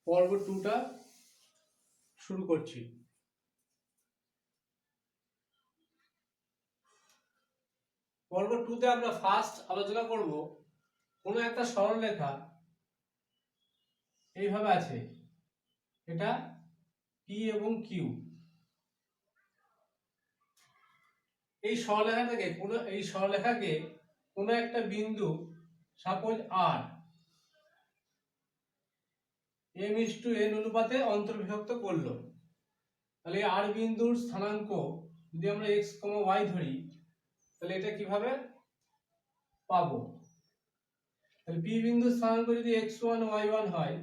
পর্ব 2টা শুরু করছি। পর্ব 2তে আমরা ফার্স্ট আলোচনা করব কোনো একটা সরলরেখা এইভাবে আছে, এটা P এবং Q। এই সরলরেখাকে কোনো একটা বিন্দু সাপোজ R m:n অনুপাতে অন্তর্বিভক্ত করলো। তাহলে আর বিন্দুর স্থানাঙ্ক যদি আমরা x, y ধরি, তাহলে এটা কিভাবে পাবো? তাহলে P বিন্দুর স্থানাঙ্ক যদি x1 y1 হয়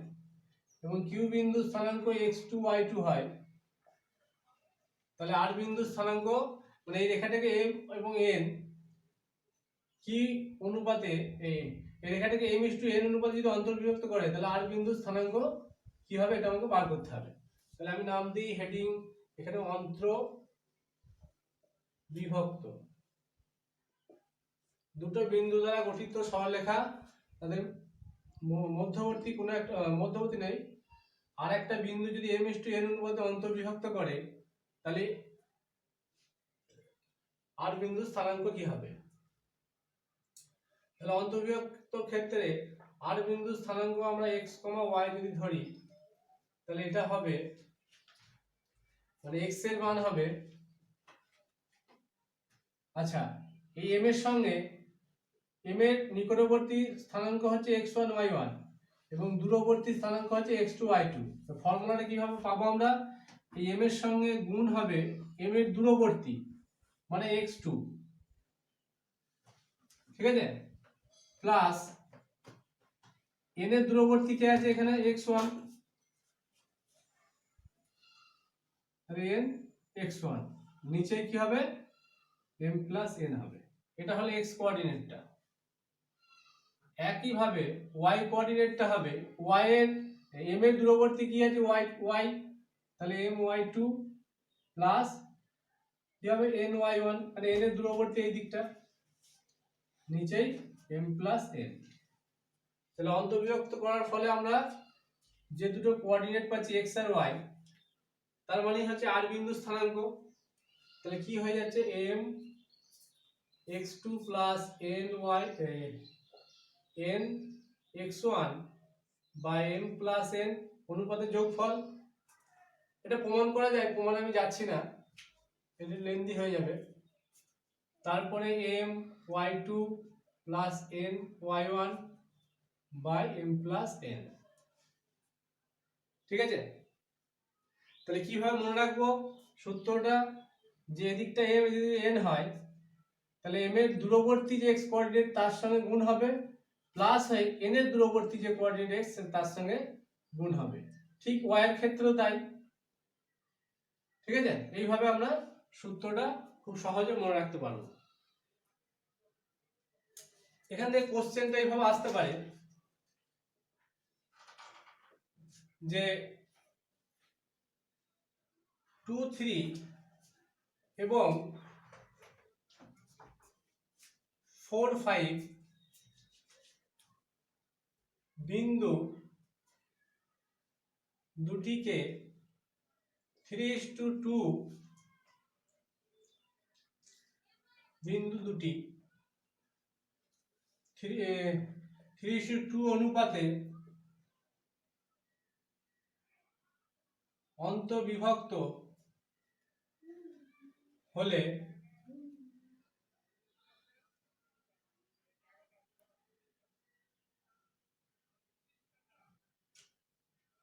এবং Q বিন্দুর স্থানাঙ্ক x2 y2 হয়, তাহলে R বিন্দুর স্থানাঙ্ক মানে এই রেখাটাকে m এবং n কি অনুপাতে এই রেখাটাকে m:n অনুপাতে যদি অন্তর্বিভক্ত করে, তাহলে R বিন্দুর স্থানাঙ্ক কি হবে এটা আমাকে বার করতে হবে। তাহলে আমি নাম দিই হেডিং এখানে অন্তর্বিভক্ত। দুটো বিন্দু দ্বারা গঠিত সরলরেখা, তাদের মধ্যবর্তী কোনো একটা মধ্যবর্তী নেই, আর একটা বিন্দু যদি m:n অনুপাতে অন্তর্বিভক্ত করে, তাহলে আর বিন্দুর স্থানাঙ্ক কি হবে? তাহলে অন্তর্বিভক্ত ক্ষেত্রে আর বিন্দুর স্থানাঙ্ক আমরা x, y যদি ধরি, তাহলে এটা হবে মানে x এর মান হবে, আচ্ছা এই m এর সঙ্গে m এর নিকটবর্তী স্থানাঙ্ক হচ্ছে x1 y1 এবং দূরবর্তী স্থানাঙ্ক হচ্ছে x2 y2। তো ফর্মুলাটা কিভাবে পাবো আমরা? এই m এর সঙ্গে গুণ হবে m এর দূরবর্তী মানে x2, ঠিক আছে, প্লাস n এর দূরবর্তী কে আছে এখানে x1, n x1 নিচে কি হবে m প্লাস n হবে। এটা হলো x কোঅর্ডিনেটটা। একই ভাবে y কোঅর্ডিনেটটা হবে y এর m এর দূরবর্তী কি আছে y, তাহলে my2 প্লাস কি হবে ny1 মানে n এর দূরবর্তী এই দিকটা, নিচেই m প্লাস n। তাহলে অন্তর্বিভক্ত করার ফলে আমরা যে দুটো কোঅর্ডিনেট পাচ্ছি x আর y, তার মানে হচ্ছে r বিন্দু স্থানাঙ্ক। তাহলে কি হয়ে যাচ্ছে m x2 plus ny n x1 by m plus n অনুপাতের যোগফল। এটা প্রমাণ করা যায়, প্রমাণে আমি যাচ্ছি না, এটা লেন্দি হয়ে যাবে। তারপরে m y2 plus n y1 by m plus n, ঠিক আছে। তাহলে কিভাবে মনে রাখবো সূত্রটা? যে এদিকটা m যদি n হয়, তাহলে m এর দূরবর্তী যে x কোঅর্ডিনেট তার সঙ্গে গুণ হবে, প্লাস হয় n এর দূরবর্তী যে কোঅর্ডিনেট x তার সঙ্গে গুণ হবে। ঠিক y এর ক্ষেত্রেও তাই, ঠিক আছে। এইভাবে আমরা সূত্রটা খুব সহজে মনে রাখতে পারবো। এখান থেকে কোশ্চেনটা এইভাবে আসতে পারে যে 2, 3 এবং 4, 5 বিন্দু দুটিকে 3:2 বিন্দু দুটি 3:2 অনুপাতে অন্তর্বিভক্ত হলে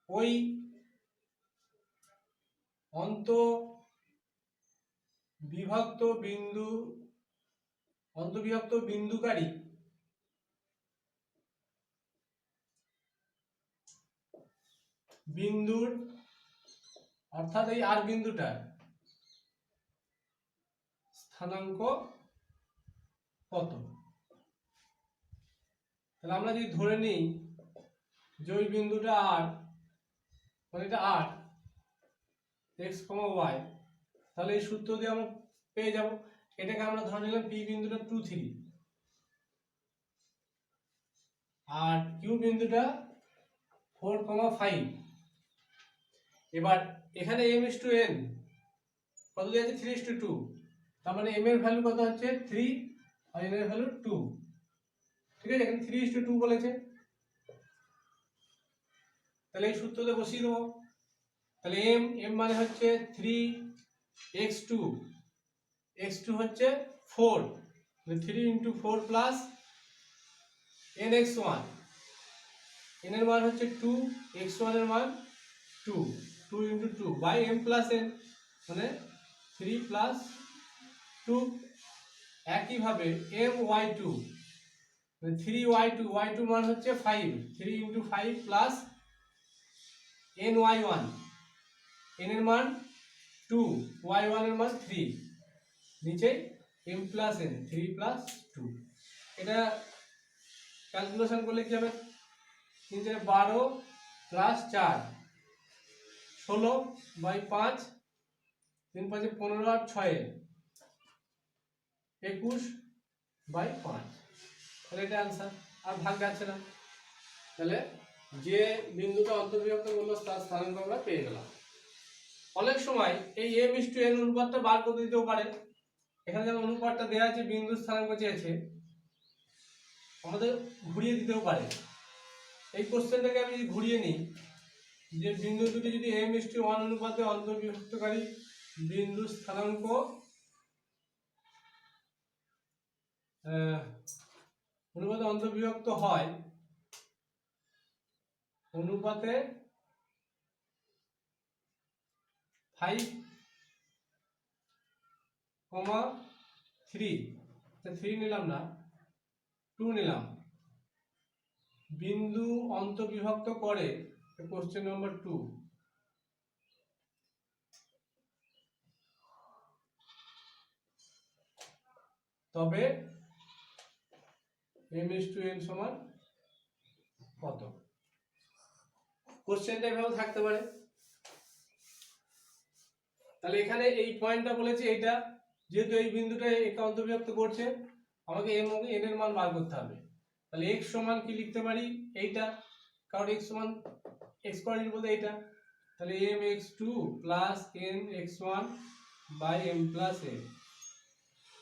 ওই অন্তর্বিভক্ত বিন্দুকারী বিন্দুর অর্থাৎ এই আর বিন্দুটার স্থানাঙ্ক কত? তাহলে আমরা যদি ধরে নিই যে ওই বিন্দুটা আর মানে এটা আর x, y, তাহলে এই সূত্র দিয়ে আমরা পেয়ে যাব। এটাকে আমরা ধরে নিলাম P বিন্দুটা 2, 3 আর Q বিন্দুটা 4, 5। এবার এখানে m/n কত দেওয়া আছে 3:2, তার মানে m এর ভ্যালু কত হচ্ছে 3 আর n এর ভ্যালু 2। ঠিক আছে, এখানে 3:2 বলেছে, তাহলে এই সূত্রতে বসিয়ে দেবো। তাহলে m মানে হচ্ছে 3x2, x2 হচ্ছে 4, 3 × 4 প্লাস nx1, n এর মান হচ্ছে 2, x1 এর মান 2, 2 × 2 বাই m প্লাস n মানে 3 প্লাস 2। একইভাবে my2 মানে 3y2, y2 মান হচ্ছে 5, 3 × 5 প্লাস ny1, n এর মান 2, y1 এর মান 3, নিচে m প্লাস n 3 প্লাস 2। এটা ক্যালকুলেশন করলে কি হবে, নিচে 12 প্লাস 4 16 বাই 5, 3 5 15 আর 6 21 বাই 5। তাহলে এটা आंसर, আর ভাগ যাচ্ছে না। তাহলে যে বিন্দুটা অন্তর্বিভক্ত করলো তার স্থানাঙ্ক আমরা পেয়ে গেলাম। অনেক সময় এই m/n অনুপাতটা বার করে দিতেও পারে। এখানে যেমন অনুপাতটা দেওয়া আছে, বিন্দু স্থানাঙ্ক চেয়েছে, আমাদের ঘুরিয়ে দিতেও পারে। এই কোশ্চেনটাকে আমি যদি ঘুরিয়ে নিই, যে বিন্দু দুটি যদি m/1 অনুপাতে অন্তর্বিভক্তকারী বিন্দু স্থানাঙ্ক অনুপাতে অন্তর্বিভক্ত হয়, অনুপাতে 5, 3, 3 নিলাম না, 2 নিলাম, বিন্দু অন্তর্বিভক্ত করে, কোশ্চেন নম্বর 2, তবে m/n সমান কত? কোশ্চেনটা এভাবে থাকতে পারে। তাহলে এখানে এই পয়েন্টটা বলেছে, এইটা যেহেতু এই বিন্দুটা একে অন্তর্বিভক্ত করছে, আমাকে m ও n এর মান বার করতে হবে। তাহলে x সমান কি লিখতে পারি, এইটা, কারণ x সমান x কোঅর্ডিনেট বলতে এইটা, তাহলে mx2 plus nx1 by m plus n।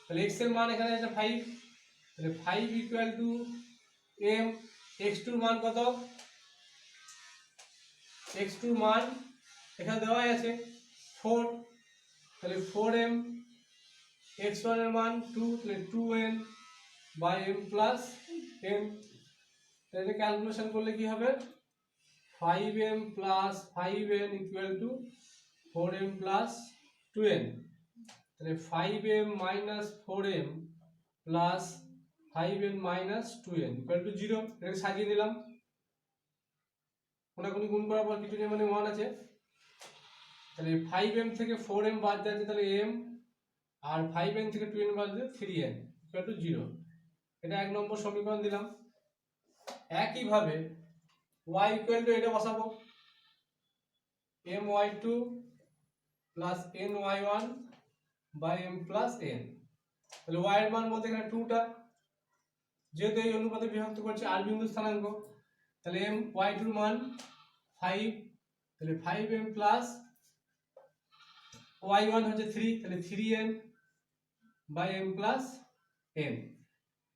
তাহলে x এর মান এখানে আছে 5, তাহলে 5 = m, x2 এর মান কত, x2 এর মান এখানে দেওয়া আছে 4, তাহলে 4m, x1 এর মান 2, তাহলে 2n by m plus n। তাহলে ক্যালকুলেশন করলে কি হবে, 5m plus 5n = 4m plus 2n। তাহলে 5m minus 4m plus 5n minus 2n = 0। এটাকে সাজিয়ে দিলাম, কোনাকুনি গুণ করার পর কিছু নেই মানে 1 আছে। তাহলে 5m থেকে 4m বাদ যাচ্ছে, তাহলে m, আর 5n থেকে 2n বাদ দিলে 3n = 0। এটা 1 নম্বর সমীকরণ দিলাম। একইভাবে y = এটা বসাবো, my2 plus ny1 by m plus n। তাহলে y এর মান বলতে এখানে 2টা, যেহেতু এই অনুপাতে বিভক্ত করছে আর বিন্দু স্থানাঙ্ক, তাহলে y2 এর মান 5, তাহলে 5m প্লাস y1 হচ্ছে 3, তাহলে 3n by m plus n।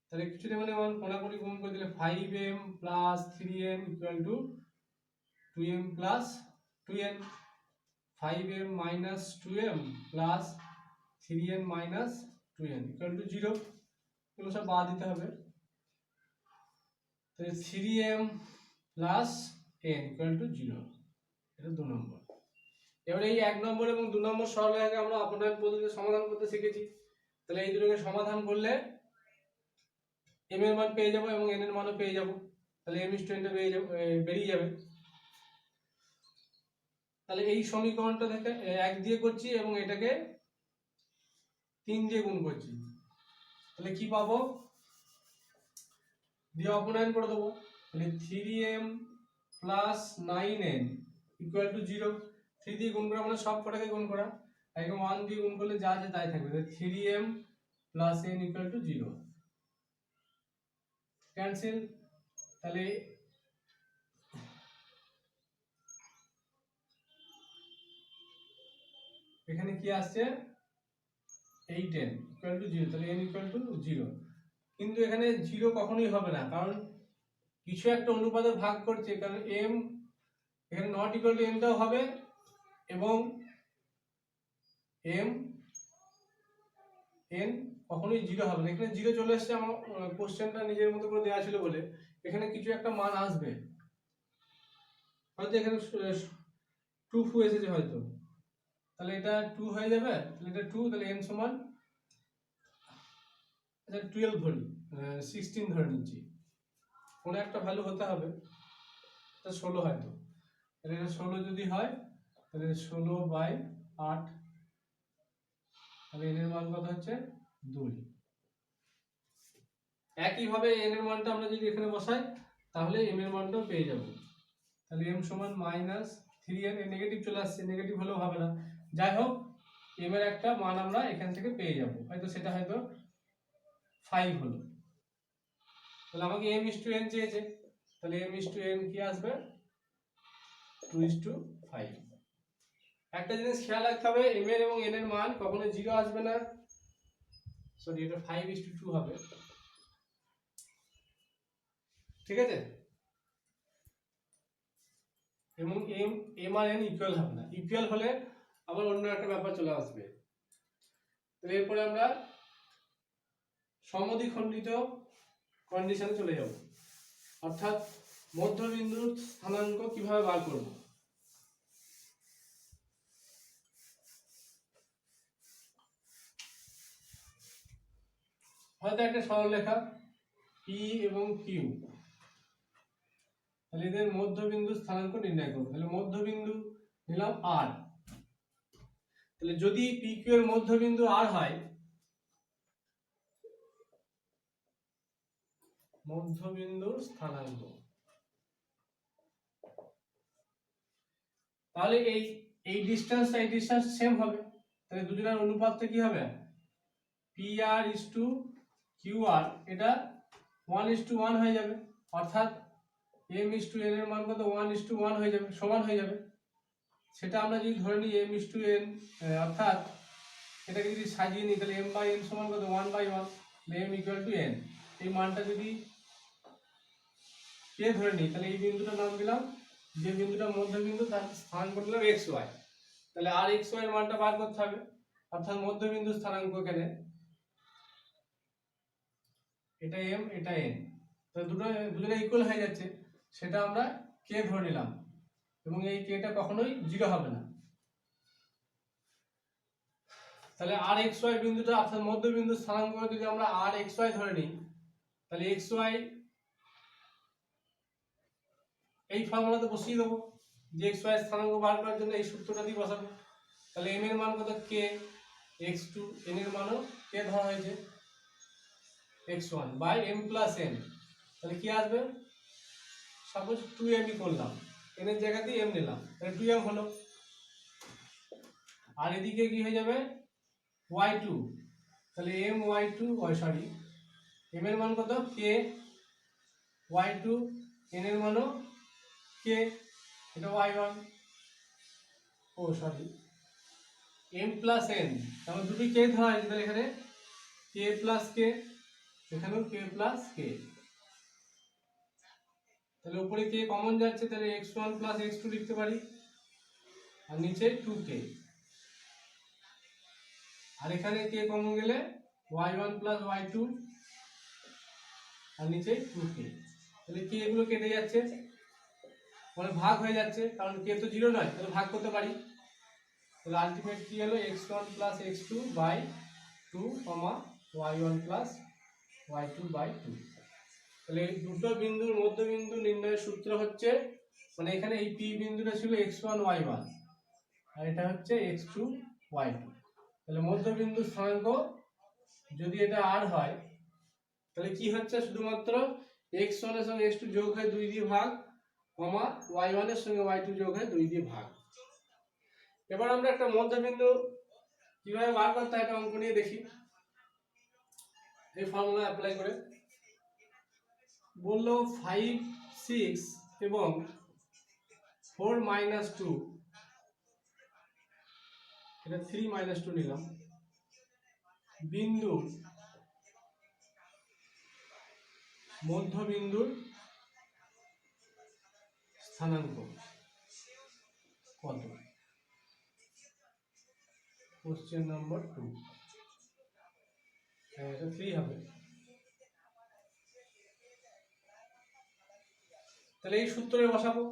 তাহলে কিছু নেই মানে 1, কোনাকুনি গুণ করে দিলে 5m plus 3n = 2m plus 2n, 5m minus 2m plus 3n minus 2n = 0। এগুলো সব বাদ দিতে হবে। তাহলে 3m প্লাস n = 0। এটা 2 নম্বর। এবার এই 1 নম্বর এবং 2 নম্বর সরলরেখাকে আমরা অপনয়ন পদ্ধতিতে সমাধান করতে শিখেছি। তাহলে এই দুটোকে সমাধান করলে m এর মান পেয়ে যাব এবং n এর মানও পেয়ে যাব। তাহলে m/n টা বেরিয়ে যাবে। তাহলে এই সমীকরণটা থেকে 1 দিয়ে করছি এবং এটাকে 3 দিয়ে গুণ করছি, তাহলে কি পাবো, দিয়ে অপনয়ন করে দেবো। তাহলে 3m প্লাস 9n = 0। 3 দিয়ে গুণ করা মানে সব কটাকে গুণ করা, একদম 1 দিয়ে গুণ করলে যা আছে তাই থাকবে। তাহলে 3m প্লাস n = 0, ক্যান্সেল। তাহলে এখানে কি আসছে 8n ইকুয়াল টু 0, তাহলে n ইকুয়াল টু 0। কিন্তু এখানে 0 কখনোই হবে না, কারণ কিছু একটা অনুপাতে ভাগ করছে, কারণ m এখানে নট ইকুয়াল টু n টাও হবে এবং m n কখনোই 0 হবে না। এখানে 0 চলে আসছে, আমার কোশ্চেনটা নিজের মতো করে দেওয়া ছিল বলে এখানে কিছু একটা মান আসবে, হয়তো এখানে 2 এসেছে হয়তো, তাহলে এটা 2 হয়ে যাবে, তাহলে এটা 2, তাহলে n সমান 12 ধরি, 16 ধরে নিচ্ছি, কোনো একটা ভ্যালু হতে হবে, এটা 16 হয়তো, তাহলে এটা 16 যদি হয় তাহলে 16/8, তাহলে n এর মান কত হচ্ছে 2। একইভাবে n এর মানটা আমরা যদি এখানে বসাই তাহলে m এর মানটাও পেয়ে যাব, তাহলে m সমান -3n, নেগেটিভ চলে আসছে, নেগেটিভ হলেও হবে না, যাই হোক m এর একটা মান আমরা এখান থেকে পেয়ে যাব, হয়তো সেটা হয়তো 5 হলো। তাহলে আমাকে m/n চেয়েছে, তাহলে m/n কি আসবে 2:5। একটা জিনিস খেয়াল রাখতে হবে, m এর এবং n এর মান কখনো 0 আসবে না, সরি এটা 5:2 হবে, ঠিক আছে, এবং m আর n ইকুয়াল হবে না, ইকুয়াল হলে আবার অন্য একটা ব্যাপার চলে আসবে। তাহলে এরপরে আমরা সমদ্বিখণ্ডিত কন্ডিশনে চলে যাব, অর্থাৎ মধ্যবিন্দুর স্থানাঙ্ক কিভাবে বার করব। হয়তো একটা সরলরেখা P এবং Q, তাহলে এদের মধ্যবিন্দু স্থানাঙ্ক নির্ণয় করব, তাহলে মধ্যবিন্দু নিলাম R, তাহলে যদি PQ এর মধ্যবিন্দু R হয়, মধ্যবিন্দুর স্থানাঙ্ক, তাহলে এই ডিসটেন্স সেম হবে, তাহলে দুজনের অনুপাতটা কি হবে PR/QR, এটা 1:1 হয়ে যাবে, অর্থাৎ m/n এর মান কত 1:1 হয়ে যাবে, সমান হয়ে যাবে। সেটা আমরা যদি ধরে নিই m/n, অর্থাৎ এটাকে যদি সাজিয়ে নিই তাহলে m/n সমান কত 1/1, m = n, এই মানটা যদি কে ধরে নিই তাহলে এই বিন্দুটার নাম দিলাম, যে বিন্দুটা মধ্যবিন্দু তার স্থানাঙ্ক নিলাম xy, তাহলে আর xy এর মানটা বার করতে হবে, অর্থাৎ মধ্যবিন্দু স্থানাঙ্ক এখানে এটা m এটা n, তাহলে দুটো ইকুয়াল হয়ে যাচ্ছে, সেটা আমরা k ধরে নিলাম এবং এই k টা কখনোই 0 হবে না। তাহলে আর xy বিন্দুটা অর্থাৎ মধ্যবিন্দু স্থানাঙ্ক যদি আমরা আর xy ধরে নিই তাহলে xy এই ফর্মুলাতে বসিয়ে দেবো, যে xy স্থানাঙ্ক বার করার জন্য এই সূত্রটা দিয়ে বসাবো, তাহলে m এর মান কত k x2, n এর মানও k ধরা হয়েছে x1 by m plus n, তাহলে কি আসবে, সাপোজ 2m করলাম, n এর জায়গাতে m নিলাম, তাহলে 2m হলো, আর এদিকে কি হয়ে যাবে y2, তাহলে m এর মান কত k y2, n এর মানও k, এটা y1, m প্লাস n, তাহলে দুটি k ধরা হয়েছে, তাহলে এখানে k প্লাস k, এখানেও k প্লাস k, তাহলে উপরে k কমন যাচ্ছে, তাহলে x1 প্লাস x2 লিখতে পারি, আর নিচে 2k, আর এখানে k কমন গেলে y1 প্লাস y2, আর নিচে 2k, তাহলে k এগুলো কেটে যাচ্ছে, মানে ভাগ হয়ে যাচ্ছে, কারণ k তো 0 নয়, তাহলে ভাগ করতে পারি, তাহলে আলটিমেট কি হলো x1 plus x2 by 2, y1 plus y2 by 2। তাহলে এই দুটো বিন্দুর মধ্যবিন্দু নির্ণয়ের সূত্র হচ্ছে, মানে এখানে এই P বিন্দুটা ছিল x1 y1 আর এটা হচ্ছে x2 y2, তাহলে মধ্যবিন্দু স্থানাঙ্ক যদি এটা r হয় তাহলে কি হচ্ছে, শুধুমাত্র x1 এর সঙ্গে x2 যোগ হয়ে 2 দিয়ে ভাগ, y1 এর সঙ্গে y2 যোগ হয়ে 2 দিয়ে ভাগ। এবার আমরা একটা মধ্যবিন্দু কিভাবে বার করতে হয় এটা অঙ্ক নিয়ে দেখি, এই ফর্মুলা অ্যাপ্লাই করে বললো 5, 6 এবং 4 - 2 এটা 3 মাইনাস 2 নিলাম। বিন্দু মধ্যবিন্দুর স্থানাঙ্ক কত? Question number 2। এটা 3 হবে। তাহলে এই সূত্রে বসাবো।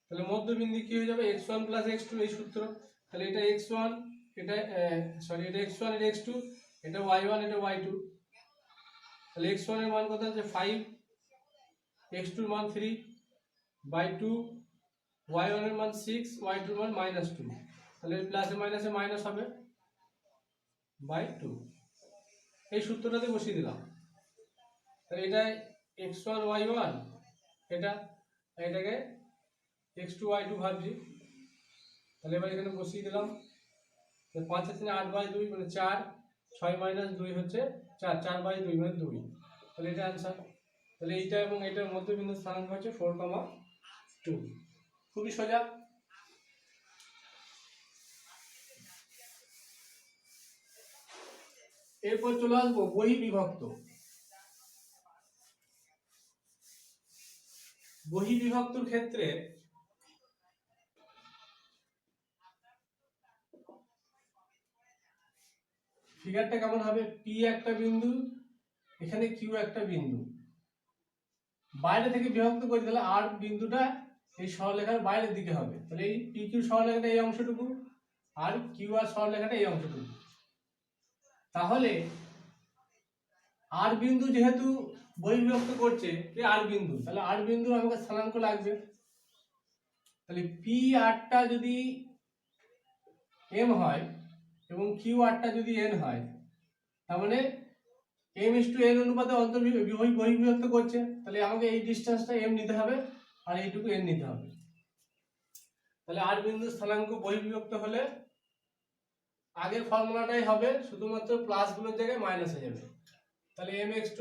তাহলে মধ্যবিন্দু কি হয়ে যাবে? x1 প্লাস x2, এই সূত্র। তাহলে এটা x1, এটা এটা x1, এটা x2, এটা y1, এটা y2। তাহলে x1 এর মান কত আছে? 5, x2 এর মান 3, y2 y1 এর মান 6, y2 এর মান -2। তাহলে প্লাসে মাইনাসে মাইনাস হবে /2। এই সূত্রটাতে বসিয়ে দিলাম। তাহলে এটা x1 y1, এটাকে x2 y2 ভাবছি। তাহলে এবার এখানে বসিয়ে দিলাম। 5 আর 3 8/2 মানে 4, 6 মাইনাস 2 হচ্ছে 4, 4/2 মানে 2। তাহলে এটা आंसर। তাহলে এইটা এবং এটার মধ্যবিন্দু স্থানাঙ্ক হচ্ছে 4,2। খুবই সোজা। এরপর চলে আসবো বহিঃবিভক্ত। বহিঃবিভক্তর ক্ষেত্রে ফিগারটা কেমন হবে? P একটা বিন্দু, এখানে Q একটা বিন্দু, বাইরে থেকে বিভক্ত করে দিলে আর বিন্দুটা এই সরলরেখার বাইরের দিকে হবে। তাহলে এই PQ সরলরেখাটা এই অংশটুকু, আর QR সরলরেখাটা এই অংশটুকু। তাহলে আর বিন্দু যেহেতু বহিঃবিভক্ত করছে আর বিন্দু, তাহলে আর বিন্দু আমাকে স্থানাঙ্ক লাগবে। তাহলে P8টা যদি M হয় এবং QR যদি N হয়, তার মানে M:N অনুপাতে বহিঃবিভক্ত করছে। তাহলে আমাকে এই ডিসটেন্সটা M নিতে হবে আর এইটুকু N নিতে হবে। তাহলে আর বিন্দু স্থানাঙ্ক বহিঃবিভক্ত হলে আগের ফর্মুলাটাই হবে, শুধুমাত্র প্লাস গুলোর জায়গায় মাইনাস হয়ে যাবে। তাহলে mx2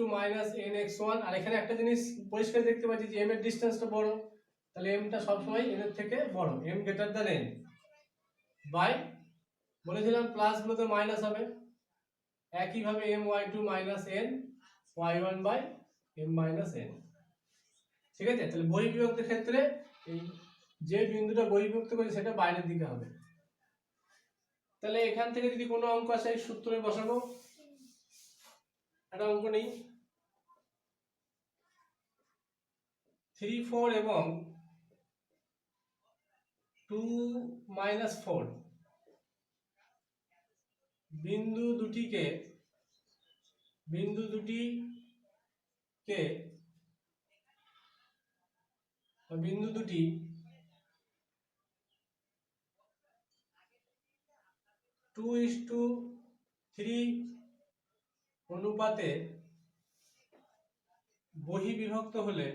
nx1। আর এখানে একটা জিনিস পরিষ্কার দেখতে পাচ্ছি যে m এর ডিসটেন্সটা বড়, তাহলে m টা সবসময় n এর থেকে বড়, m গ্রেটার দ্যান n। বাই বলেছিলাম প্লাস গুলোতে মাইনাস হবে, একইভাবে my2 n y1 by m n। ঠিক আছে? তাহলে বহিঃবিভক্তের ক্ষেত্রে এই যে বিন্দুটা বহিঃবিভক্ত করে সেটা বাইরের দিকে হবে। তাহলে এখান থেকে যদি কোনো অঙ্ক আসে এই সূত্রে বসাবো। একটা অঙ্ক নেই, 3, 4 এবং 2, -4 বিন্দু দুটি টু ইস টু 3 অনুপাতে বহিঃবিভক্ত হলে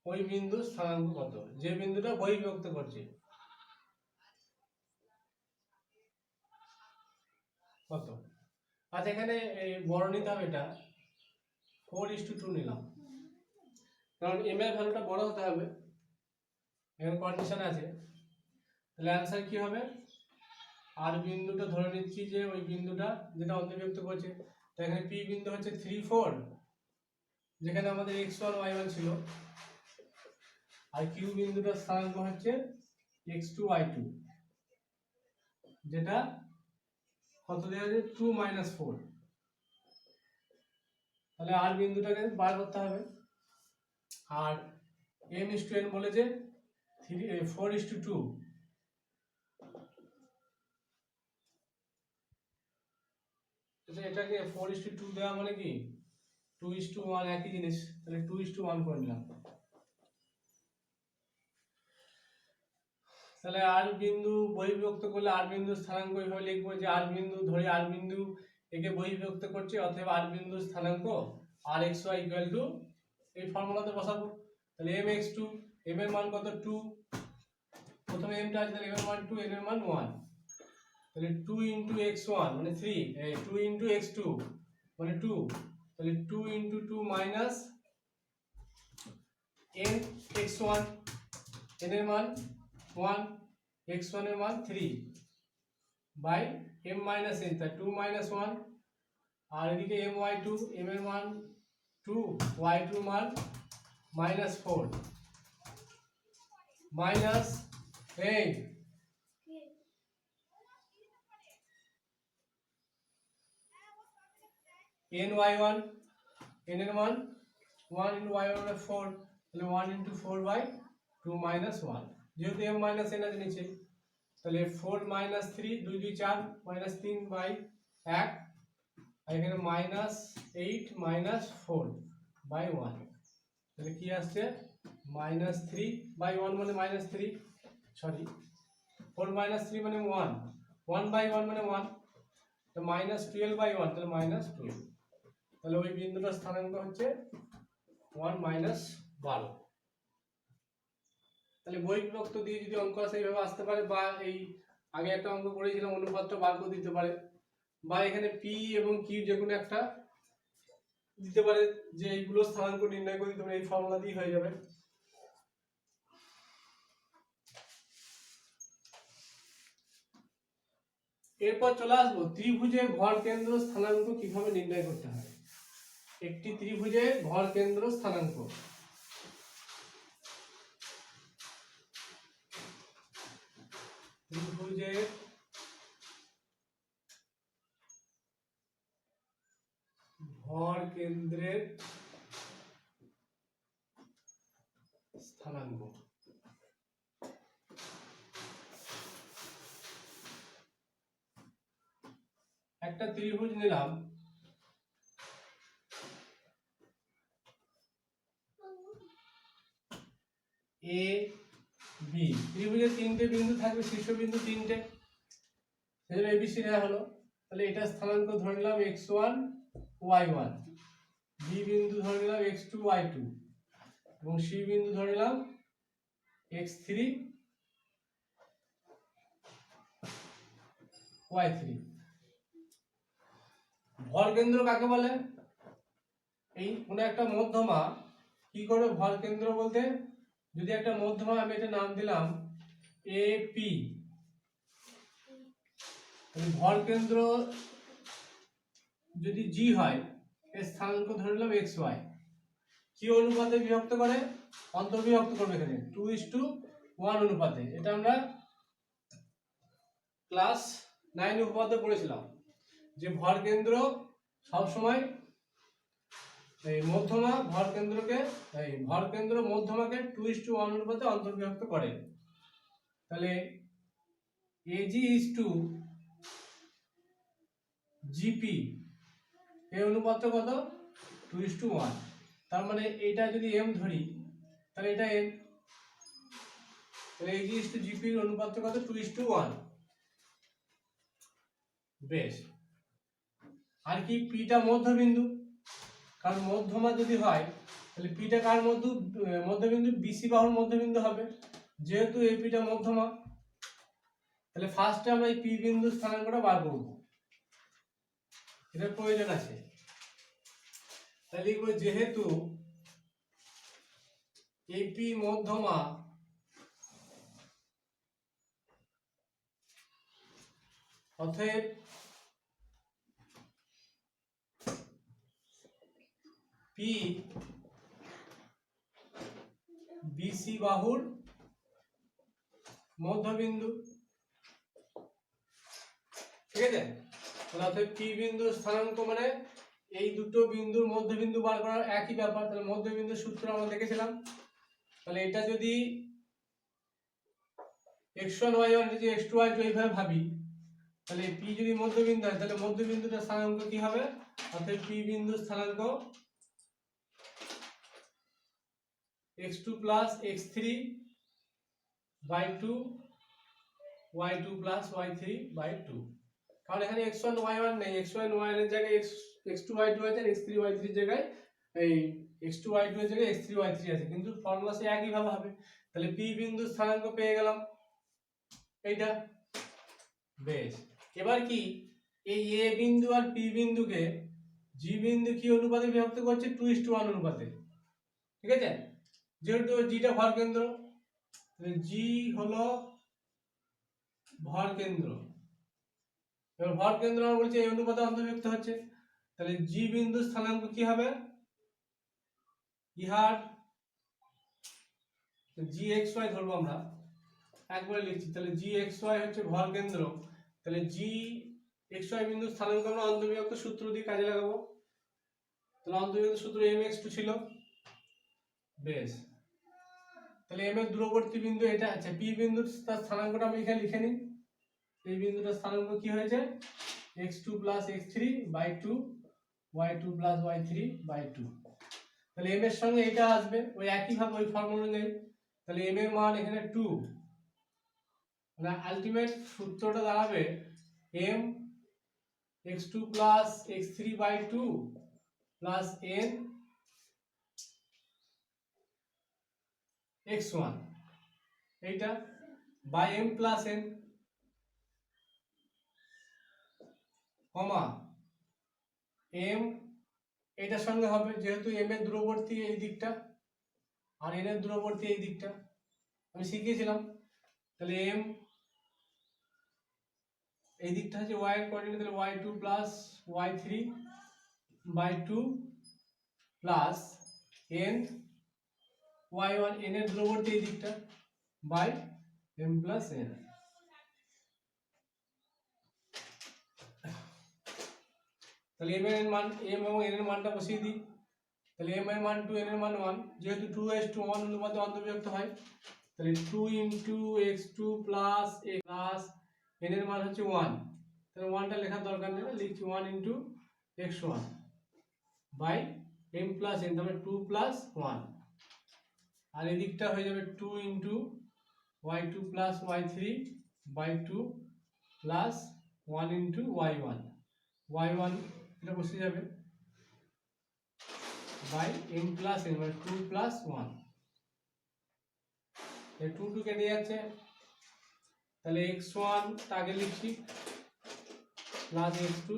ওই বিন্দুর স্থানাঙ্ক কত? যে বিন্দুটা বহিঃবিভক্ত করছে কত? আচ্ছা, এখানে বড় নিতে হবে, এটা 4:2 নিলাম, কারণ m এর ভ্যালুটা বড় হতে হবে, এখানে কন্ডিশন আছে। তাহলে অ্যান্সার কি হবে? আর বিন্দুটা ধরে নিচ্ছি যে ওই বিন্দুটা যেটা অন্তর্ভুক্ত করছে। তো এখানে P বিন্দু হচ্ছে 3, 4, যেখানে আমাদের x1 y1 ছিল, আর Q বিন্দুটার স্থানাঙ্ক হচ্ছে x2 y2, যেটা কত দেওয়া আছে? 2 - 4। তাহলে আর বিন্দুটাকে বার করতে হবে। আর m:n বলেছে 4:2। এটাকে 4:2 দেওয়া মানে কি 2:1 একই জিনিস, তাহলে 2:1 করে নিলাম। তাহলে আর বিন্দু বহিঃবিভক্ত করলে আর বিন্দু স্থানাঙ্ক এইভাবে লিখবো যে আর বিন্দু ধরে আর বিন্দু একে বহিঃবিভক্ত করছে, অথবা আর বিন্দু স্থানাঙ্ক rxy = এই ফর্মুলাতে বসাবো। তাহলে mx2, m এর মান কত? 2, প্রথমে m টা আছে, তাহলে m এর মান 2, n এর মান 1। তাহলে 2 × x1 মানে 3, 2 × x2 মানে 2, তাহলে 2 into 2 minus n x1, n এর মান 1, x1 এর মান 3 বাই m মাইনাস n, তাই 2 মাইনাস 1, আর এদিকে my2, m এর মান 2, y2 মান মাইনাস 4 মাইনাস 8 ny1, n এর মান 1 ইন্টু y1 মানে 4, তাহলে 1 ইন্টু 4 বাই 2 মাইনাস 1, যেহেতু m মাইনাস n আছে নিচে, তাহলে 4 মাইনাস 3, 2 2 4, মাইনাস 3 বাই 1, আর এখানে মাইনাস 8 মাইনাস 4 বাই 1, তাহলে কি আসছে মাইনাস 3 বাই 1 মানে মাইনাস 3, সরি 4 মাইনাস 3 মানে 1, 1 বাই 1 মানে 1, তো মাইনাস 12 বাই 1, তাহলে মাইনাস 12, তাহলে ওই বিন্দুটার স্থানাঙ্ক হচ্ছে 1 মাইনাস 12। তাহলে বই বিভক্ত দিয়ে যদি অঙ্ক আসে এইভাবে আসতে পারে, বা এই আগে একটা অঙ্ক করেছিলাম অনুপাতটা বার করে দিতে পারে, বা এখানে পি এবং কিউ যে কোনো একটা দিতে পারে, যে এইগুলো স্থানাঙ্ক নির্ণয় করে দিতে পারে, এই ফর্মুলা দিয়ে হয়ে যাবে। এরপর চলে আসবো ত্রিভুজের ভর কেন্দ্র স্থানাঙ্ক কিভাবে নির্ণয় করতে হয়। একটি ত্রিভুজের ভর কেন্দ্র স্থানাঙ্ক, ত্রিভুজের ভর কেন্দ্রের স্থানাঙ্ক। একটা ত্রিভুজ নিলাম, এ বি, ত্রিভুজের তিনটে বিন্দু থাকবে, শীর্ষবিন্দু তিনটে, সেজন্য এবিসি নেওয়া হলো। তাহলে এটা স্থানাঙ্ক ধরে নিলাম x1 y1, বি বিন্দু ধরে নিলাম x2 y2, এবং সি বিন্দু ধরে নিলাম x3 y3। ভর কেন্দ্র কাকে বলে? এই কোনো একটা মধ্যমা কি করবে ভর কেন্দ্র বলতে, যদি একটা মধ্যমা আমি এটা নাম দিলাম এপি, ভর কেন্দ্র যদি জি হয়, এর স্থানাঙ্ক ধরে নিলাম xy, কি অনুপাতে বিভক্ত করে? অন্তর্বিভক্ত করবে, এখানে 2:1 অনুপাতে। এটা আমরা ক্লাস 9 উপপাদ্যে পড়েছিলাম, যে ভর কেন্দ্র সবসময় এই মধ্যমা ভর কেন্দ্রকে, এই ভর কেন্দ্র মধ্যমাকে 2:1 অনুপাতে অন্তর্বিভক্ত করে। তাহলে এজি ইজ টু জিপি, এই অনুপাতটা কত? 2:1। তার মানে এটা যদি m ধরি, তাহলে এটা m, তাহলে এজি ইজ টু জিপি এর অনুপাতটা কত? 2:1। বেশ, আর কি পিটা মধ্যবিন্দু, কারণ মধ্যমা যদি হয় তাহলে পিটা কার মধ্যবিন্দু? বিসি বাহুর মধ্যবিন্দু হবে, যেহেতু এই পিটা মধ্যমা, তাহলে ফার্স্টে আমরা এই পি বিন্দু স্থানাঙ্কটা বার করব, এটার প্রয়োজন আছে। তাহলে লিখব যেহেতু এপি মধ্যমা, অতএব পি বিসি বাহুর মধ্যবিন্দু, ঠিক আছে? তাহলে অতএব পি বিন্দুর স্থানাঙ্ক মানে এই দুটো বিন্দুর মধ্যবিন্দু বার করার একই ব্যাপার। তাহলে মধ্যবিন্দুর সূত্র আমরা দেখেছিলাম। তাহলে এটা যদি x1 y1 যদি x2 y2 এইভাবে ভাবি, তাহলে p যদি মধ্যবিন্দু হয়, তাহলে মধ্যবিন্দুটার স্থানাঙ্ক কি হবে? অর্থাৎ p বিন্দুর স্থানাঙ্ক x2 plus x3 by 2 y2 plus y3 by 2, কারণ এখানে x1 y1 নেই, x1 y1 এর জায়গায় x2 y2 আছে, x3 y3 এর জায়গায় এই x2 y2 এর জায়গায় x3 y3 আছে, কিন্তু ফর্মুলা সে একই ভাবে হবে। তাহলে p বিন্দুর স্থানাঙ্ক পেয়ে গেলাম এইটা। বেশ, এবার কি এই a বিন্দু আর p বিন্দুকে জি বিন্দু কি অনুপাতে বিভক্ত করছে 2:1 অনুপাতে, ঠিক আছে। যেহেতু জিটা ভর কেন্দ্র, জি হলো ভর কেন্দ্র, এবার ভর কেন্দ্র আমরা বলছি এই অনুপাতে অন্তর্ভুক্ত হচ্ছে, তাহলে জি বিন্দু স্থানাঙ্ক কি হবে, ইহার জি এক্স ওয়াই ধরবো আমরা, একবারে লিখছি, তাহলে জি এক্স ওয়াই হচ্ছে ভর কেন্দ্র, তাহলে জি এক্স ওয়াই বিন্দু স্থানাঙ্ক আমরা অন্তর্বিভক্ত সূত্র দিয়ে কাজে লাগাবো, তাহলে অন্তর্বিভক্ত সূত্র এম এক্স টু ছিল, বেশ। তাহলে এম এর দূরবর্তী বিন্দু এটা, আচ্ছা পি বিন্দুর তার স্থানাঙ্কটা আমি এখানে লিখে নিই, এই বিন্দুটার স্থানাঙ্ক কি হয়েছে x2 plus x3 by 2 y2 plus y3 by 2, তাহলে m এর সঙ্গে এটা আসবে ওই একই ভাবে ওই ফর্মুলা অনুযায়ী, তাহলে m এর মান এখানে 2, মানে আলটিমেট সূত্রটা দাঁড়াবে m x2 plus x3 by 2 plus n x1 এইটা by m plus n comma m এটার সঙ্গে হবে, যেহেতু m এর দূরবর্তী এই দিকটা আর n এর দূরবর্তী এই দিকটা আমি শিখিয়েছিলাম, তাহলে m এই দিকটা হচ্ছে y এর কোঅর্ডিনেট, তাহলে y2 plus y3 by 2 plus n y1 n এর দূরবর্তী এই দিকটা বাই m প্লাস n, তাহলে m এর মান m এবং n এর মানটা বসিয়ে দিই, তাহলে m এর মান 2 n এর মান 1, যেহেতু 2:1 অনুপাতে অন্তর্বিভক্ত হয়, তাহলে 2 into x2 plus a plus n এর মান হচ্ছে 1, তাহলে 1টা লেখার দরকার নেই, লিখছি 1 into x1 by m plus n, তাহলে 2 প্লাস 1, আর এই দিকটা হয়ে যাবে 2 into y2 plus y3 by 2 plus 1 into y1 এটা বসে যাবে বাই m প্লাস n, মানে 2 প্লাস 1, এই 2 2 কেটে যাচ্ছে, তাহলে x1 আগে লিখছি plus x2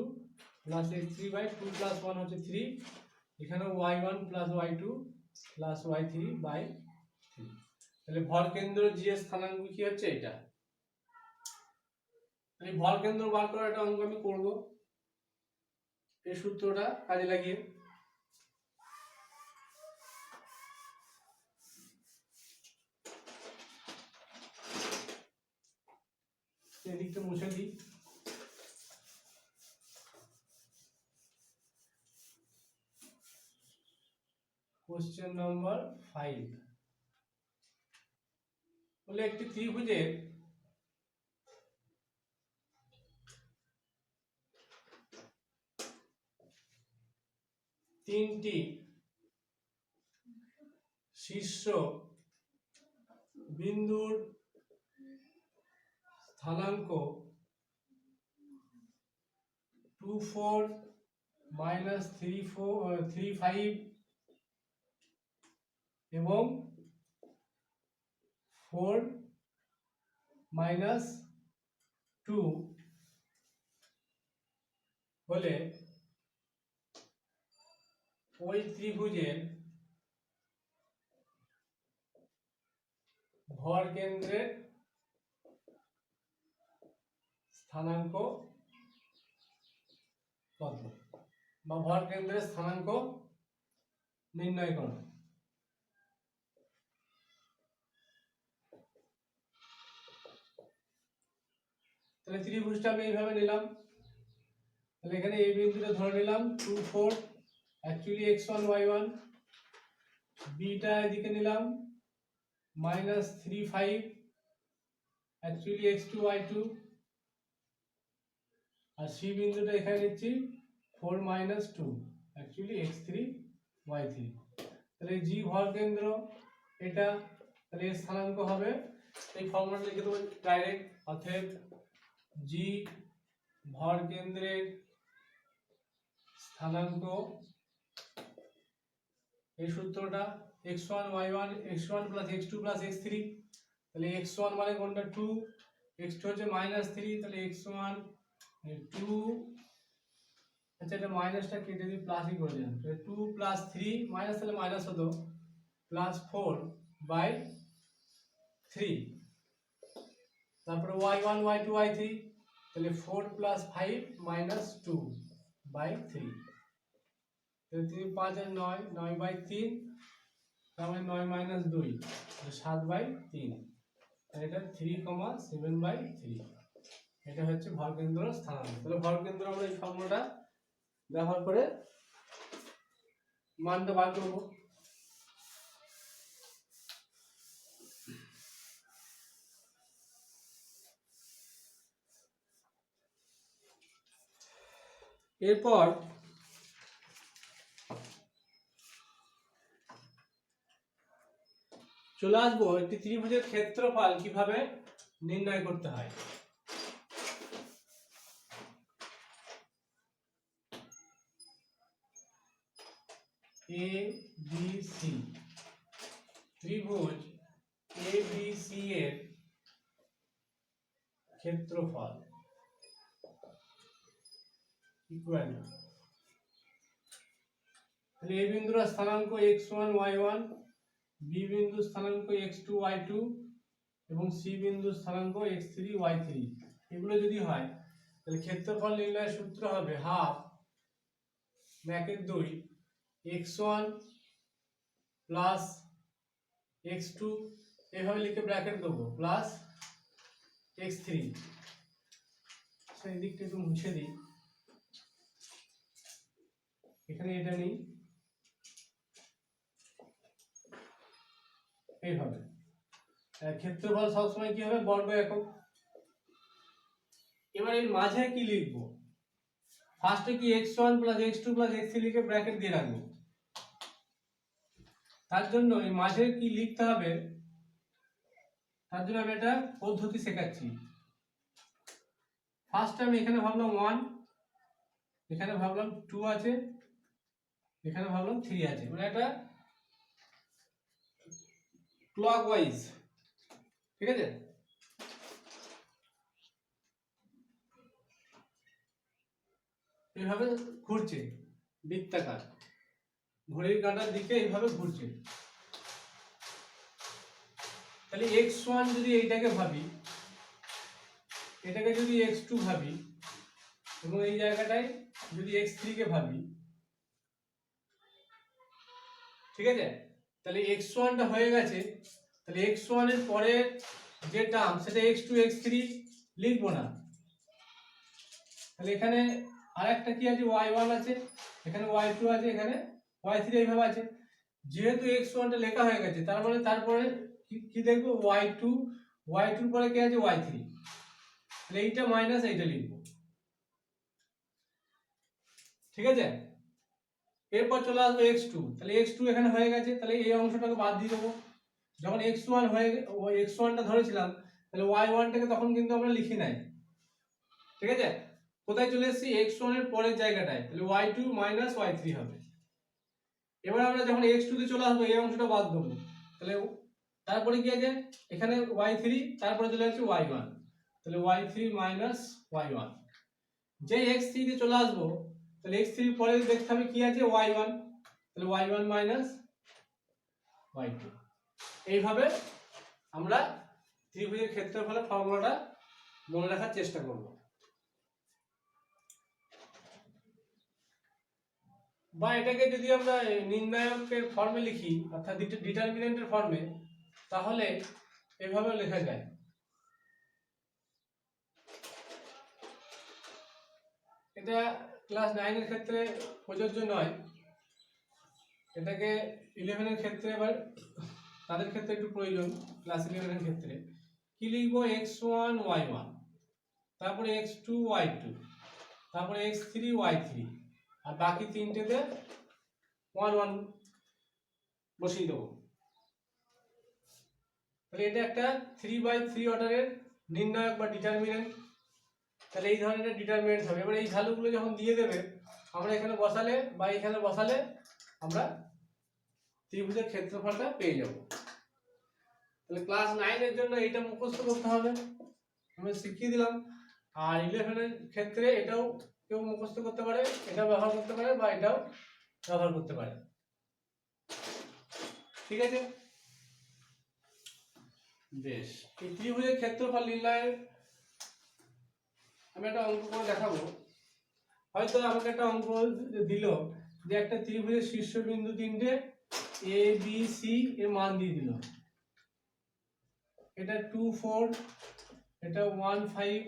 plus x3 by 2 plus 1 হচ্ছে 3, এখানে y1 plus y2 plus y3 by 3, তাহলে ভর কেন্দ্র জি এর স্থানাঙ্ক কি হচ্ছে এটা, তাহলে ভর কেন্দ্র বার করার একটা অঙ্ক আমি করব এই সূত্রটা কাজে লাগিয়ে, এদিকটা মুছে দিই, কোশ্চেন নাম্বার 5 বলে একটি ত্রিভুজের তিনটি শীর্ষ বিন্দুর স্থানাঙ্ক 24 মাইনাস 35 এবং 4 মাইনাস 2 হলে ওই ত্রিভুজের ভর কেন্দ্রের স্থানাঙ্ক কত, বা ভর কেন্দ্রের স্থানাঙ্ক নির্ণয় করো। তাহলে ত্রিভুজটা আমি এইভাবে নিলাম, তাহলে এখানে এই বিন্দুটা ধরে নিলাম 2 4, অ্যাকচুয়ালি x1 y1, বিটা এদিকে নিলাম মাইনাস 3 5, অ্যাকচুয়ালি x2 y2, আর সি বিন্দুটা এখানে নিচ্ছি 4 মাইনাস 2, অ্যাকচুয়ালি x3 y3, তাহলে জি ভর কেন্দ্র এটা, তাহলে এর স্থানাঙ্ক হবে এই ফর্মুলা লিখে দেবো ডাইরেক্ট, অতএব জি ভর কেন্দ্রের স্থানাঙ্ক, এই সূত্রটা x1 y1 x1 plus x2 plus x3, তাহলে x1 মানে কোনটা 2, x2 হচ্ছে মাইনাস 3, তাহলে x1 2 আচ্ছা এটা মাইনাসটা কেটে দিয়ে প্লাসই করে দিলাম, 2 প্লাস 3 মাইনাস তাহলে মাইনাস হতো প্লাস 4 বাই 3, তারপরে y1 y2 y3 তাহলে 4 প্লাস 5 মাইনাস 2 বাই 3, তাহলে 3 5 আর 9 9 বাই 3, তার মানে 9 মাইনাস 2 7 বাই 3, তাহলে এটা 3,7 বাই 3, এটা হচ্ছে ভরকেন্দ্র স্থানাঙ্ক। তাহলে ভরকেন্দ্র আমরা এই ফর্মুলাটা ব্যবহার করে মানটা বার করব। এরপর চলে আসবো একটি ত্রিভুজের ক্ষেত্রফল কিভাবে নির্ণয় করতে হয়। এ বি সি ত্রিভুজ এ বি সি এর ক্ষেত্রফল ইকুয়াল, তাহলে এ বিন্দুর স্থানাঙ্ক x1 y1, বি বিন্দুর স্থানাঙ্ক x2 y2 এবং সি বিন্দুর স্থানাঙ্ক x3 y3, এগুলো যদি হয় তাহলে ক্ষেত্রফল নির্ণয়ের সূত্র হবে half bracket 2 x1 plus x2 এভাবে লিখে ব্র্যাকেট দেবো প্লাস x3, সেই দিকটা একটু মুছে দিই, এখানে এটা নেই, এইভাবে ক্ষেত্রফল সবসময় কি হবে বর্গ একক। এবার এর মাঝে কি লিখবো, ফার্স্টে কি x1 plus x2 plus x3 লিখে ব্র্যাকেট দিয়ে রাখবো, তার জন্য এই মাঝে কি লিখতে হবে তার জন্য আমি একটা পদ্ধতি শেখাচ্ছি। ফার্স্ট আমি এখানে ভাবলাম 1, এখানে ভাবলাম 2 আছে, এখানে ভাবলাম 3 আছে, মানে এটা ক্লকওয়াইজ, ঠিক আছে। এইভাবে ঘুরছে বৃত্তাকার, ঘড়ির কাঁটার দিকে এইভাবে ঘুরছে। তাহলে x1 যদি এইটাকে ভাবি, এটাকে যদি x2 ভাবি এবং এই জায়গাটায় যদি x3 কে ভাবি, ঠিক আছে, তাহলে x1 টা হয়ে গেছে, তাহলে x1 এর পরে যে টার্ম সেটা x2 x3 লিখবো না, তাহলে এখানে আরেকটা কি আছে y1 আছে, এখানে y2 আছে, এখানে y3 এইভাবে আছে। যেহেতু x1 টা লেখা হয়ে গেছে তার মানে তারপরে কি দেখবো y2 এর পরে কি আছে y3, তাহলে এইটা মাইনাস এইটা লিখবো, ঠিক আছে। এরপর চলে আসবে x2, তাহলে x2 এখানে হয়ে গেছে, তাহলে এই অংশটাকে বাদ দিয়ে দেবো। যখন x1 x1 টা ধরেছিলাম তাহলে y1 টাকে তখন কিন্তু আমরা লিখি নাই, ঠিক আছে। কোথায় চলে এসেছি x1 এর পরের জায়গাটায়, তাহলে y2 মাইনাস y3 হবে। এবার আমরা যখন x2 তে চলে আসবো এই অংশটা বাদ দেবো, তাহলে তারপরে কি আছে এখানে y3, তারপরে চলে আসছে y1, তাহলে y3 মাইনাস y1। যে x3 তে চলে আসবো তাহলে x3 এর পরে দেখতে হবে কি আছে y1, তাহলে y1 মাইনাস y2। এইভাবে আমরা ত্রিভুজের ক্ষেত্রফলের ফর্মুলাটা মনে রাখার চেষ্টা করব। বা এটাকে যদি আমরা নির্ণায়কের ফর্মে লিখি অর্থাৎ ডিটারমিনেন্টের ফর্মে, তাহলে এভাবে লেখা যায়। এটা ক্লাস 9 এর ক্ষেত্রে প্রযোজ্য নয়, এটাকে 11 এর ক্ষেত্রে আবার তাদের ক্ষেত্রে একটু প্রয়োজন। ক্লাস 11 এর ক্ষেত্রে কি লিখবো x1 y1, তারপরে x2 y2, তারপরে x3 y3, আর বাকি তিনটেতে 1 1 বসিয়ে দেবো। তাহলে এটা একটা 3/3 অর্ডারের নির্ণায়ক বা ডিটারমিনেন্ট। তাহলে এই ধরনের ডিটারমিনেন্ট হবে। এবার এই ভ্যালুগুলো যখন দিয়ে দেবে আমরা এখানে বসালে বা এখানে বসালে আমরা ত্রিভুজের ক্ষেত্রফলটা পেয়ে যাব। তাহলে ক্লাস 9 এর জন্য এটা মুখস্থ করতে হবে, আমি শিখিয়ে দিলাম। আর 11 এর ক্ষেত্রে এটাও কেউ মুখস্থ করতে পারে, এটা ব্যবহার করতে পারে বা এটাও ব্যবহার করতে পারে। ঠিক আছে, বেশ। এই ত্রিভুজের ক্ষেত্রফল নির্ণয়ের আমি একটা অঙ্ক করে দেখাবো। হয়তো আমাকে একটা অঙ্ক দিল যে একটা ত্রিভুজের শীর্ষবিন্দু তিনটে এ বি সি এর মান দিয়ে দিল, এটা 2 4, এটা 1 5,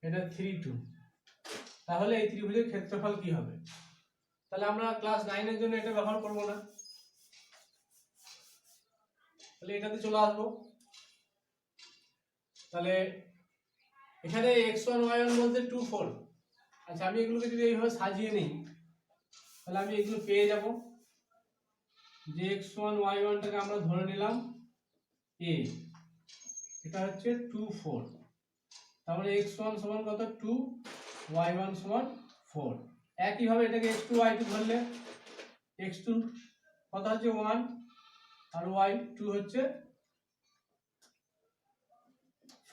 এটা 3 2। তাহলে এই ত্রিভুজের ক্ষেত্রফল কি হবে? তাহলে আমরা ক্লাস 9 এর জন্য এটা ব্যবহার করব না, তাহলে এটাতে চলে আসবো। তাহলে এখানে x1 y1 বলতে 2 4। আচ্ছা, আমি এগুলোকে যদি এইভাবে সাজিয়ে নিই তাহলে আমি এগুলো পেয়ে যাব যে x1 y1 টাকে আমরা ধরে নিলাম a, এটা হচ্ছে 2 4। তাহলে x1 সমান কত 2, y1 সমান 4। একই ভাবে এটাকে x2 y2 ধরলে x2 কত হচ্ছে 1 আর y2 হচ্ছে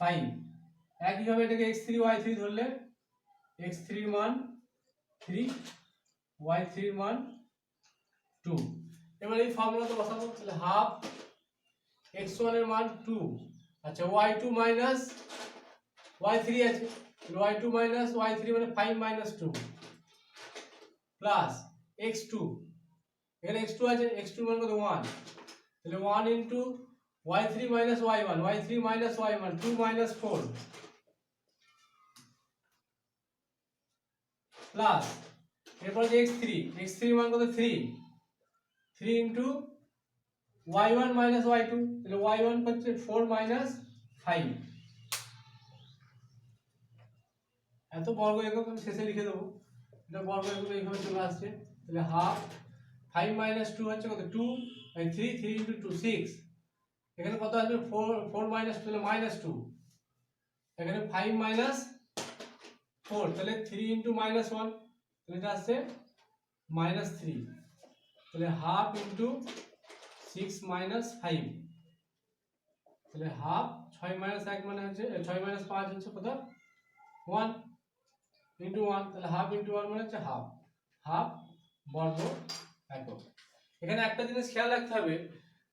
5। একই ভাবে এটাকে x3 y3 ধরলে x3 এর মান 3, y3 এর মান 2। এবার এই ফর্মুলাতে বসাবো, তাহলে হাফ x1 এর মান 2, আচ্ছা y2 মাইনাস y3 আছে, y2 মাইনাস y3 মানে 5 মাইনাস 2 প্লাস x2, এখানে x2 আছে, x2 মান কত 1, তাহলে 1 into y3 minus y1, y3 minus y1 2 minus 4 plus এরপর যে x3 মান কত 3, 3 ইনটু y1 মাইনাস y2, তাহলে y1 হচ্ছে 4 মাইনাস 5। এত বর্গ একক আমি শেষে লিখে দেবো, এটা বর্গ একক এইভাবে চলে আসছে। তাহলে হাফ 5 মাইনাস 2 হচ্ছে কত 2 বাই 3, 3 ইনটু 2 6। এখানে কত আসবে 4 মাইনাস 2 তাহলে মাইনাস 2, এখানে 5 মাইনাস 4 তাহলে 3 ইনটু মাইনাস 1, তাহলে এটা আসছে মাইনাস 3। তাহলে হাফ ইনটু 6 মাইনাস 5, তাহলে হাফ 6 মাইনাস 1 মানে হচ্ছে 6 মাইনাস 5 হচ্ছে কত 1 ইনটু 1, তাহলে হাফ ইনটু 1 মানে হচ্ছে হাফ, হাফ বর্গ একক। এখানে একটা জিনিস খেয়াল রাখতে হবে,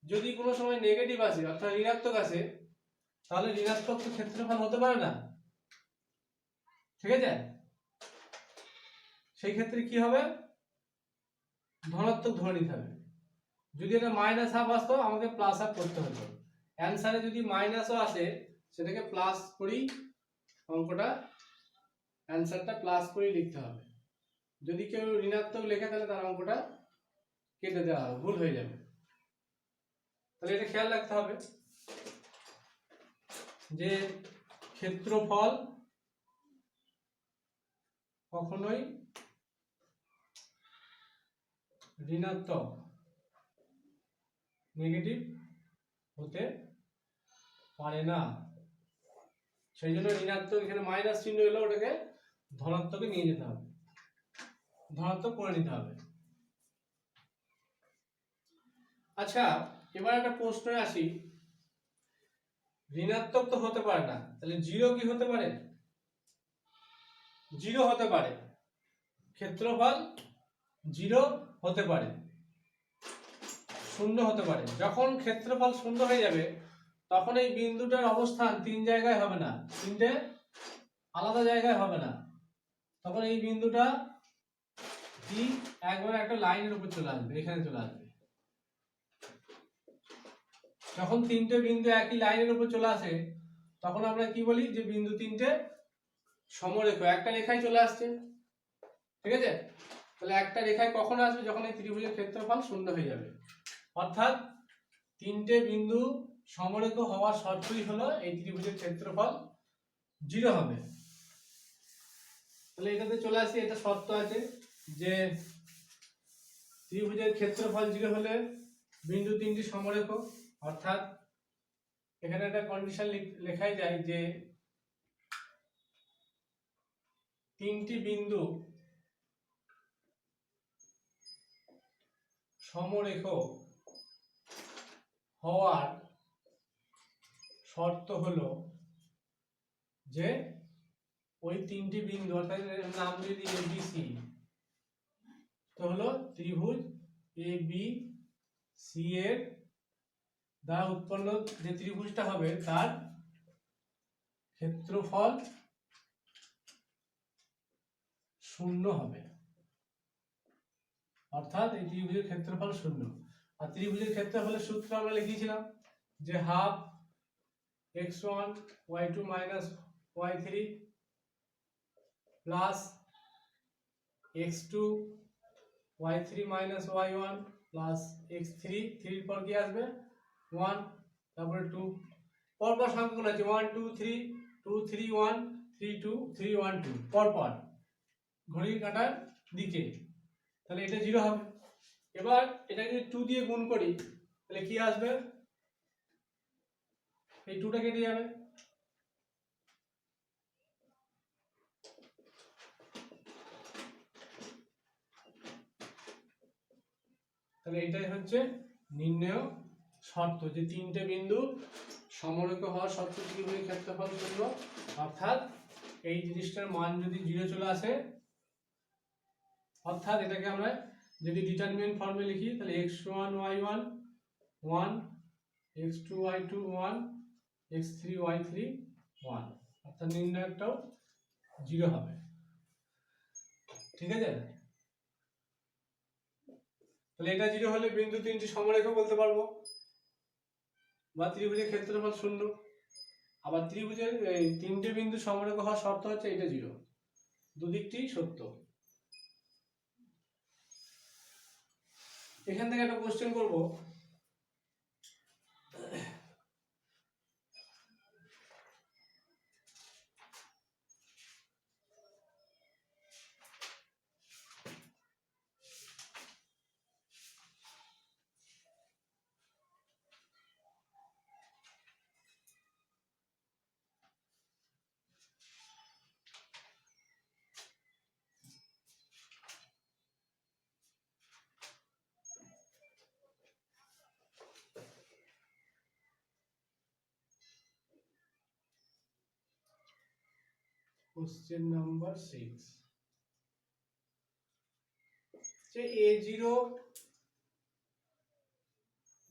যদি কোনো সময় নেগেটিভ আসে অর্থাৎ ঋণাত্মক আসে তাহলে ঋণাত্মক তো ক্ষেত্রফল হতে পারে না, ঠিক আছে? সেই ক্ষেত্রে কি হবে, ধনাত্মক ধরে নিতে হবে। যদি এটা মাইনাস হাফ আসতো আমাকে প্লাস হাফ করতে হতো। অ্যান্সারে যদি মাইনাসও আসে সেটাকে প্লাস করেই অঙ্কটা অ্যান্সারটা প্লাস করেই লিখতে হবে। যদি কেউ ঋণাত্মক লেখে তাহলে তার অঙ্কটা কেটে দেওয়া হবে, ভুল হয়ে যাবে। তাহলে এটা খেয়াল রাখতে হবে যে ক্ষেত্রফল কখনোই ঋণাত্মক নেগেটিভ হতে পারে না। সেই জন্য ঋণাত্মক এখানে মাইনাস চিহ্ন এলো, ওটাকে ধনাত্মকে নিয়ে যেতে হবে, ধনাত্মক করে নিতে হবে। আচ্ছা, এবার একটা প্রশ্নে আসি, ঋণাত্মক তো হতে পারে না, তাহলে জিরো কি হতে পারে? জিরো হতে পারে, ক্ষেত্রফল জিরো হতে পারে, শূন্য হতে পারে। যখন ক্ষেত্রফল শূন্য হয়ে যাবে তখন এই বিন্দুটার অবস্থান তিন জায়গায় হবে না, তিনটে আলাদা জায়গায় হবে না, তখন এই বিন্দুটা কি একবার একটা লাইনের উপর চলে আসবে, এখানে চলে আসবে। যখন তিনটে বিন্দু একই লাইনের উপর চলে আসে তখন আমরা কি বলি, যে বিন্দু তিনটে সমরেখ, একটা রেখায় চলে আসছে, ঠিক আছে? তাহলে একটা রেখায় কখন আসবে, যখন এই ত্রিভুজের ক্ষেত্রফল শূন্য হয়ে যাবে, অর্থাৎ তিনটে বিন্দু সমরেখ হওয়ার শর্তই হলো এই ত্রিভুজের ক্ষেত্রফল জিরো হবে। তাহলে এটাতে চলে আসি, এটা শর্ত আছে যে ত্রিভুজের ক্ষেত্রফল জিরো হলে বিন্দু তিনটি সমরেখ, অর্থাৎ এখানে একটা কন্ডিশন লেখাই যায় যে তিনটি বিন্দু সমরেখ হওয়ার শর্ত হলো যে ওই তিনটি বিন্দু অর্থাৎ নাম যদি এবিসি, তো হলো ত্রিভুজ এ বি সি এর দ্বারা উৎপন্ন যে ত্রিভুজটা হবে তার ক্ষেত্রফল শূন্য হবে, অর্থাৎ এই ত্রিভুজের ক্ষেত্রফল শূন্য। আর ত্রিভুজের ক্ষেত্রফলের সূত্র আমরা লিখেছিলাম যে half x1 y2 minus y3 plus x2 y3 minus y1 plus x3, 3 পর কি আসবে 1, তারপরে 2, পরপর সংখ্যাগুলো আছে 1 2 3 2 3 1 3 2 3 1 2 পরপর ঘড়ির কাঁটার দিকে, তাহলে এটা 0 হবে। এবার এটা যদি 2 দিয়ে গুণ করি তাহলে কি আসবে, এই 2টা কেটে যাবে, তাহলে এটাই হচ্ছে নির্ণয় শর্ত, যে তিনটে বিন্দু সমরেখ হওয়ার শর্ত ত্রিভুজের ক্ষেত্রফল শূন্য, অর্থাৎ এই জিনিসটার মান যদি 0 চলে আসে, অর্থাৎ এটাকে আমরা যদি ডিটারমিনেন্ট ফর্মে লিখি তাহলে x1 y1 1, x2 y2 1, x3 y3 1, অর্থাৎ নির্ণয়টাও 0 হবে। ঠিক আছে, তাহলে এটা 0 হলে বিন্দু তিনটি সমরেখ বলতে পারবো, বা ত্রিভুজের ক্ষেত্রফল শূন্য। আবার ত্রিভুজের এই তিনটে বিন্দু সমরেখ হওয়ার শর্ত হচ্ছে এটা 0, দুদিকটি সত্য। এখান থেকে একটা কোশ্চেন করব, কোশ্চেন নাম্বার 6, যে a0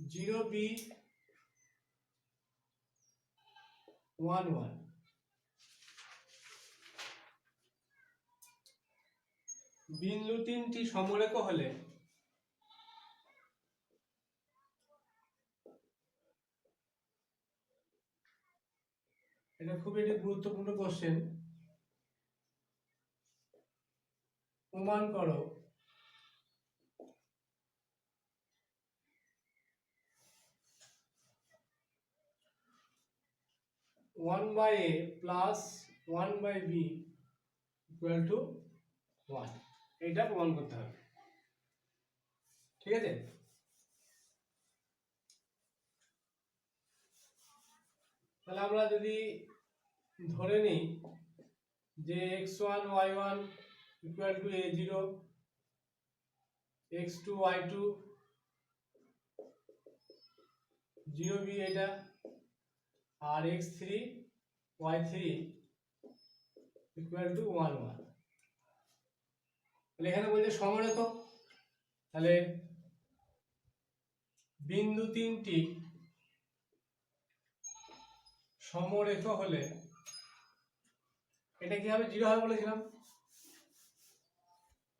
0b 1 1 বিন্দু তিনটি সমরেখ হলে এটা খুবই একটি গুরুত্বপূর্ণ কোশ্চেন। প্রমাণ করো one by A plus one by B equal to 1, এইটা প্রমাণ করতে হবে। ঠিক আছে, তাহলে আমরা যদি ধরে নিই যে x1 y1 equal to a0, x2 y2 0b এটা, আর x3 y3 ইকুয়াল টু 1 1, তাহলে এখানে বলছে সমরেখ, তাহলে বিন্দু তিনটি সমরেখ হলে এটা কি হবে 0 হবে বলেছিলাম।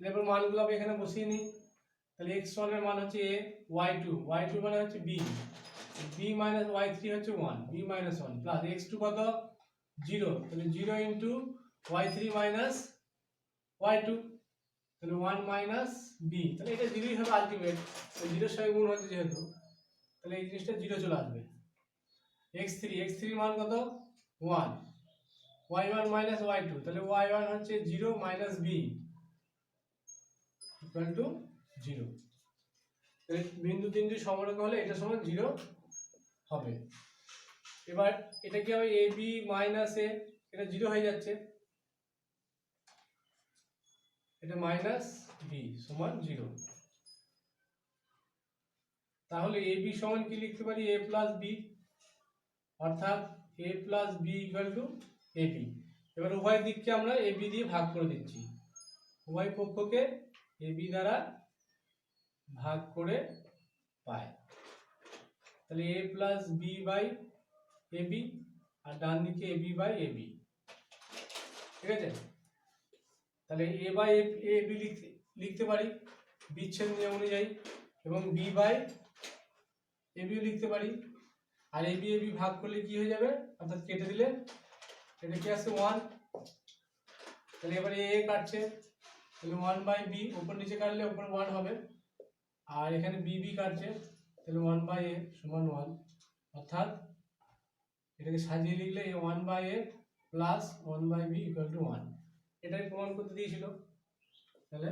এবার মানগুলো আমি এখানে বসিয়ে নিই, তাহলে x1 এর মান হচ্ছে a, y2 মানে হচ্ছে b, b মাইনাস y3 হচ্ছে 1, b মাইনাস 1 প্লাস x2 কত 0, তাহলে 0 ইন্টু y3 মাইনাস y2, তাহলে 1 মাইনাস b, তাহলে এটা 0ই হবে আলটিমেট, 0 এর সঙ্গে গুণ হচ্ছে যেহেতু, তাহলে এই জিনিসটা 0 চলে আসবে। x3 এর মান কত 1, y1 মাইনাস y2, তাহলে y1 হচ্ছে 0 মাইনাস b ইকুয়াল টু 0, তাহলে বিন্দু তিনটি সমরেখ হলে এটা সমান 0 হবে। এবার এটা কি হবে ab মাইনাস a, এটা 0 হয়ে যাচ্ছে, এটা মাইনাস b সমান 0, তাহলে ab সমান কি লিখতে পারি a প্লাস b, অর্থাৎ a plus b equal to ab। এবার উভয় দিককে আমরা এবি দিয়ে ভাগ করে দিচ্ছি, উভয় পক্ষকে এবি দ্বারা ভাগ করে পাই। তাহলে এ প্লাস বি বাই এবি আর ডান দিকে এবি বাই এবি, ঠিক আছে। তাহলে এ বাই এবি লিখতে পারি বিচ্ছেদ নিয়ম অনুযায়ী, এবং বি বাই এবিও লিখতে পারি। আর এবি এবি ভাগ করলে কি হয়ে যাবে, অর্থাৎ কেটে দিলে এটা কি আসছে 1। তাহলে এবারে এ কাটছে, তাহলে 1 বাই বি, উপর নিচে কাটলে উপর 1 হবে। আর এখানে বি বি কাটছে, তাহলে 1 বাই এ সমান 1, অর্থাৎ এটাকে সাজিয়ে লিখলে A 1 by A plus 1 by B equal to 1। এটাই প্রমাণ করতে দিয়েছিল, তাহলে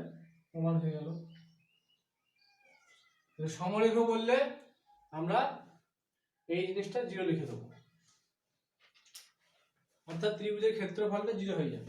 প্রমাণ হয়ে গেল। সমরেখ বললে আমরা এই জিনিসটা 0 লিখে দেবো, অর্থাৎ ত্রিভুজের ক্ষেত্রফলটা 0 হয়ে যাবে।